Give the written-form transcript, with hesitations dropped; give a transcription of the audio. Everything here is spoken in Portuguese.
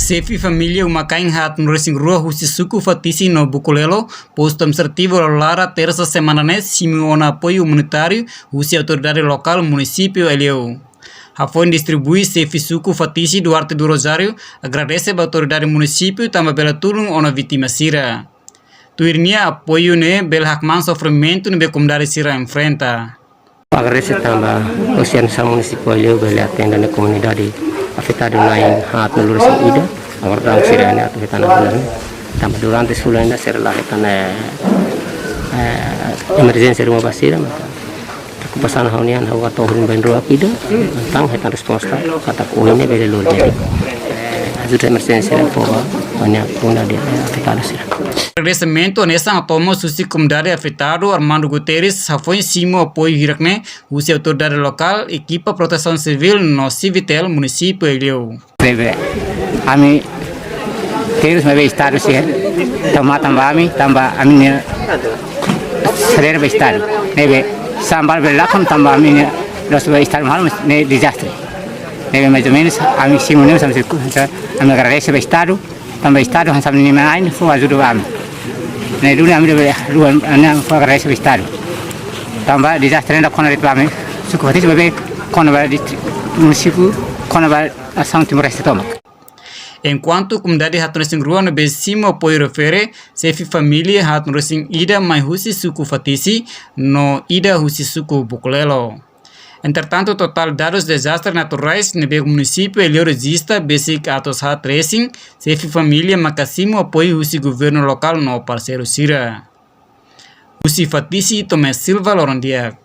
Sefi família uma hat no Racing Rua Husi Suku Fatisi no Bukulelo, posto administrativo Lara terça semana né, Simeona apoio humanitário, Husi autoridade local, município Elieu. A foi distribui Sefi Suku Fatisi Duarte do Rosário, agradece a autoridade município também pela turno ona vítima Sira. Tuirnia apoio né, bel hakman sofrimento ne comunidade Sira enfrenta. Agradece também o Centro Municipal Elieu pela atenda na comunidade afetado lain hat nulur ida awar dang sirene atau kita bulan tambah durante sebulan dah serlah kita emergency rumah basira maka kepasan honian hawa tohun bandro akida tentang kita respons kata kuine beli lur jadi ajuda emergency poa banyak comunidade afetada sira. Agradecimento nessa toma suci comunidade afetado Armando Guterres foi cimo apoio hirakne usi autoridade local equipa proteção civil no Civitel município Elieu. Kami terus mebe estado sih tambah aminnya sering be estado nebe sambar belakang tambah aminnya los be estado malam ne desastre nebe mais ou menos ami simuneu sampai ami agradece be estado tambah estado han sampai main fu ajuda kami ne dulu ami luan ana fu agradece be estado tambah desastre ndak kono reclame suku hati mebe kono ba município kono ba São Timor Leste toma. Enquanto a comunidade hat Racing Rua no Becimo apoio refere, Sefi família hat Racing Ida mai Husi Suku Fatisi no Ida Husi Suku Bukulelo. Entretanto, total dados desastres naturais no município Elieu resista basic atos hat Racing, Sefi família macasimo apoio Husi governo local no parceiro Sira. Husi Fatisi Tomé Silva Lorandia.